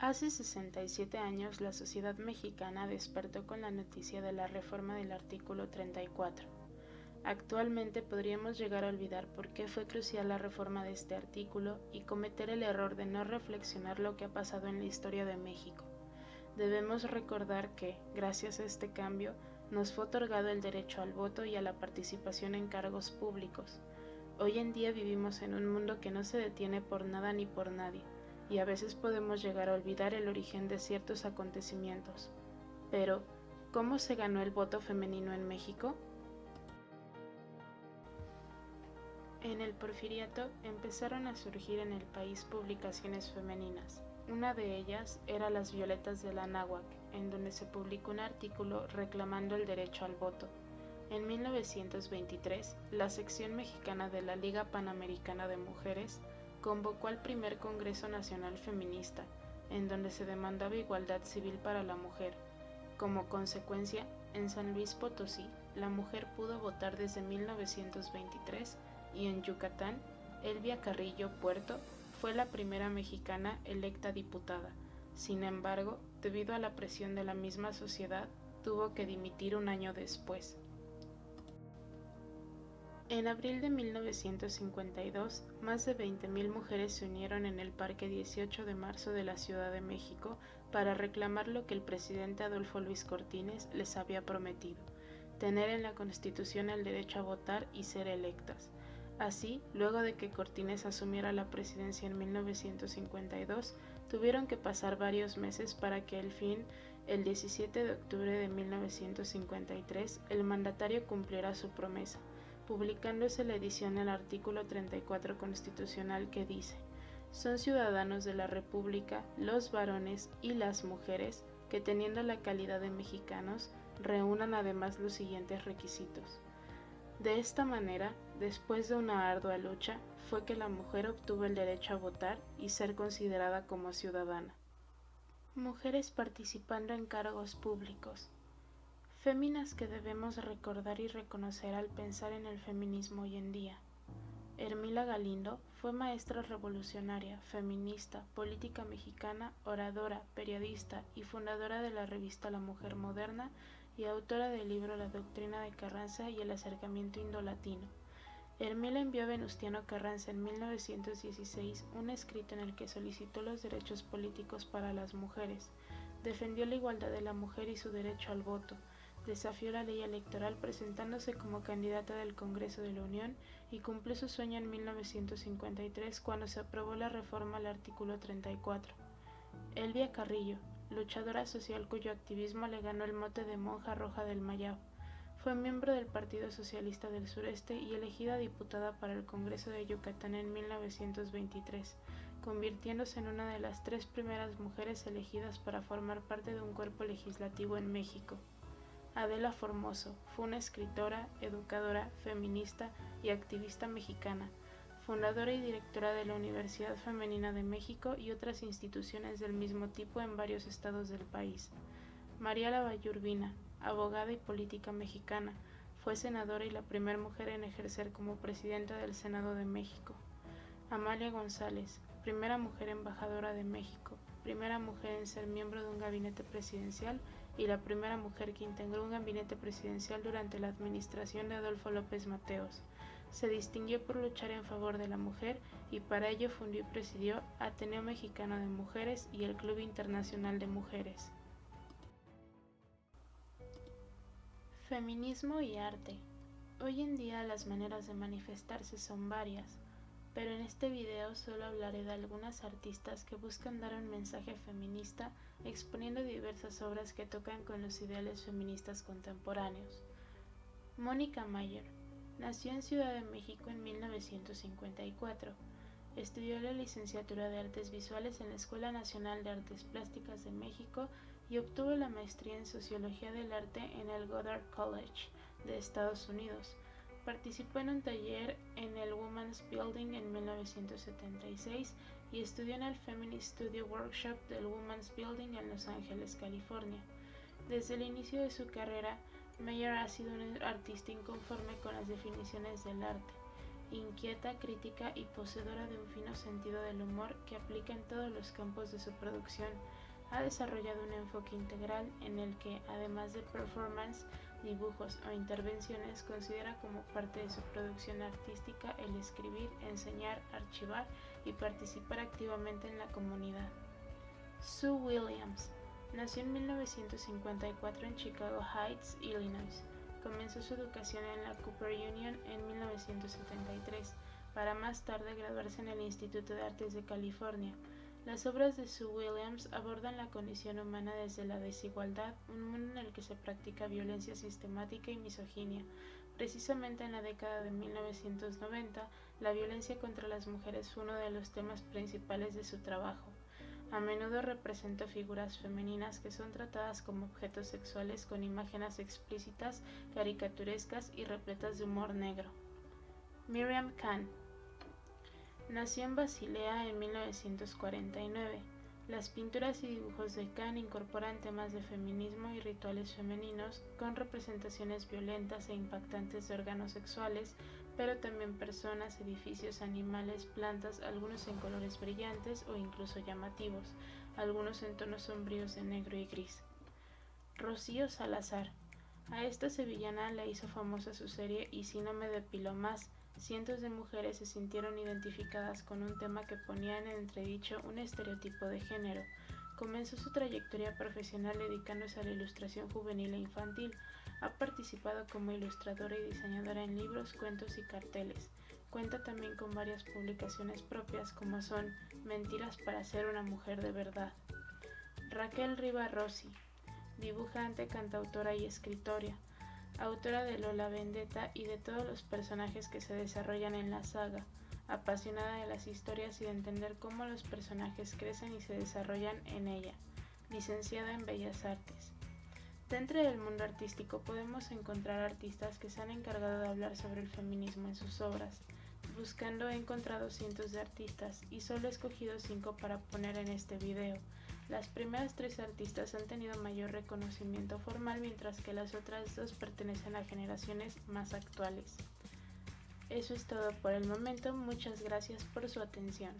Hace 67 años la sociedad mexicana despertó con la noticia de la reforma del artículo 34. Actualmente podríamos llegar a olvidar por qué fue crucial la reforma de este artículo y cometer el error de no reflexionar lo que ha pasado en la historia de México. Debemos recordar que, gracias a este cambio, nos fue otorgado el derecho al voto y a la participación en cargos públicos. Hoy en día vivimos en un mundo que no se detiene por nada ni por nadie, y a veces podemos llegar a olvidar el origen de ciertos acontecimientos. Pero, ¿cómo se ganó el voto femenino en México? En el Porfiriato empezaron a surgir en el país publicaciones femeninas. Una de ellas era Las Violetas de la Anáhuac, en donde se publicó un artículo reclamando el derecho al voto. En 1923, la sección mexicana de la Liga Panamericana de Mujeres convocó al primer Congreso Nacional Feminista, en donde se demandaba igualdad civil para la mujer. Como consecuencia, en San Luis Potosí, la mujer pudo votar desde 1923 y en Yucatán, Elvia Carrillo Puerto fue la primera mexicana electa diputada. Sin embargo, debido a la presión de la misma sociedad, tuvo que dimitir un año después. En abril de 1952, más de 20,000 mujeres se unieron en el Parque 18 de Marzo de la Ciudad de México para reclamar lo que el presidente Adolfo Luis Cortines les había prometido: tener en la Constitución el derecho a votar y ser electas. Así, luego de que Cortines asumiera la presidencia en 1952, tuvieron que pasar varios meses para que al fin, el 17 de octubre de 1953, el mandatario cumpliera su promesa, publicándose la edición del artículo 34 constitucional que dice: son ciudadanos de la República los varones y las mujeres que, teniendo la calidad de mexicanos, reúnan además los siguientes requisitos. De esta manera, después de una ardua lucha, fue que la mujer obtuvo el derecho a votar y ser considerada como ciudadana. Mujeres participando en cargos públicos. Féminas que debemos recordar y reconocer al pensar en el feminismo hoy en día. Hermila Galindo fue maestra revolucionaria, feminista, política mexicana, oradora, periodista y fundadora de la revista La Mujer Moderna y autora del libro La Doctrina de Carranza y el Acercamiento Indo-Latino. Hermila envió a Venustiano Carranza en 1916 un escrito en el que solicitó los derechos políticos para las mujeres, defendió la igualdad de la mujer y su derecho al voto, desafió la ley electoral presentándose como candidata del Congreso de la Unión y cumplió su sueño en 1953 cuando se aprobó la reforma al artículo 34. Elvia Carrillo, luchadora social cuyo activismo le ganó el mote de monja roja del Mayab, fue miembro del Partido Socialista del Sureste y elegida diputada para el Congreso de Yucatán en 1923, convirtiéndose en una de las 3 primeras mujeres elegidas para formar parte de un cuerpo legislativo en México. Adela Formoso fue una escritora, educadora, feminista y activista mexicana, fundadora y directora de la Universidad Femenina de México y otras instituciones del mismo tipo en varios estados del país. María Lavalle Urbina, abogada y política mexicana, fue senadora y la primera mujer en ejercer como presidenta del Senado de México. Amalia González, primera mujer embajadora de México, primera mujer en ser miembro de un gabinete presidencial y la primera mujer que integró un gabinete presidencial durante la administración de Adolfo López Mateos. Se distinguió por luchar en favor de la mujer y para ello fundó y presidió Ateneo Mexicano de Mujeres y el Club Internacional de Mujeres. Feminismo y arte. Hoy en día las maneras de manifestarse son varias, pero en este video solo hablaré de algunas artistas que buscan dar un mensaje feminista exponiendo diversas obras que tocan con los ideales feministas contemporáneos. Mónica Mayer nació en Ciudad de México en 1954. Estudió la licenciatura de Artes Visuales en la Escuela Nacional de Artes Plásticas de México y obtuvo la maestría en Sociología del Arte en el Goddard College de Estados Unidos. Participó en un taller en el Women's Building en 1976 y estudió en el Feminist Studio Workshop del Women's Building en Los Ángeles, California. Desde el inicio de su carrera, Mayer ha sido un artista inconforme con las definiciones del arte. inquieta, crítica y poseedora de un fino sentido del humor que aplica en todos los campos de su producción. Ha desarrollado un enfoque integral en el que, además de performance, dibujos o intervenciones, considera como parte de su producción artística el escribir, enseñar, archivar y participar activamente en la comunidad. Sue Williams nació en 1954 en Chicago Heights, Illinois. Comenzó su educación en la Cooper Union en 1973, para más tarde graduarse en el Instituto de Artes de California. Las obras de Sue Williams abordan la condición humana desde la desigualdad, un mundo en el que se practica violencia sistemática y misoginia. Precisamente en la década de 1990, la violencia contra las mujeres fue uno de los temas principales de su trabajo. A menudo representó figuras femeninas que son tratadas como objetos sexuales con imágenes explícitas, caricaturescas y repletas de humor negro. Miriam Khan nació en Basilea en 1949. Las pinturas y dibujos de Khan incorporan temas de feminismo y rituales femeninos con representaciones violentas e impactantes de órganos sexuales, pero también personas, edificios, animales, plantas, algunos en colores brillantes o incluso llamativos, algunos en tonos sombríos de negro y gris. Rocío Salazar. A esta sevillana la hizo famosa su serie Y si no me depilo más. Cientos de mujeres se sintieron identificadas con un tema que ponía en entredicho un estereotipo de género. Comenzó su trayectoria profesional dedicándose a la ilustración juvenil e infantil. Ha participado como ilustradora y diseñadora en libros, cuentos y carteles. Cuenta también con varias publicaciones propias como son Mentiras para ser una mujer de verdad. Raquel Riva Rossi, dibujante, cantautora y escritora, autora de Lola Vendetta y de todos los personajes que se desarrollan en la saga, apasionada de las historias y de entender cómo los personajes crecen y se desarrollan en ella, licenciada en Bellas Artes. Dentro del mundo artístico podemos encontrar artistas que se han encargado de hablar sobre el feminismo en sus obras. Buscando he encontrado cientos de artistas y solo he escogido 5 para poner en este video. Las primeras 3 artistas han tenido mayor reconocimiento formal, mientras que las otras 2 pertenecen a generaciones más actuales. Eso es todo por el momento, muchas gracias por su atención.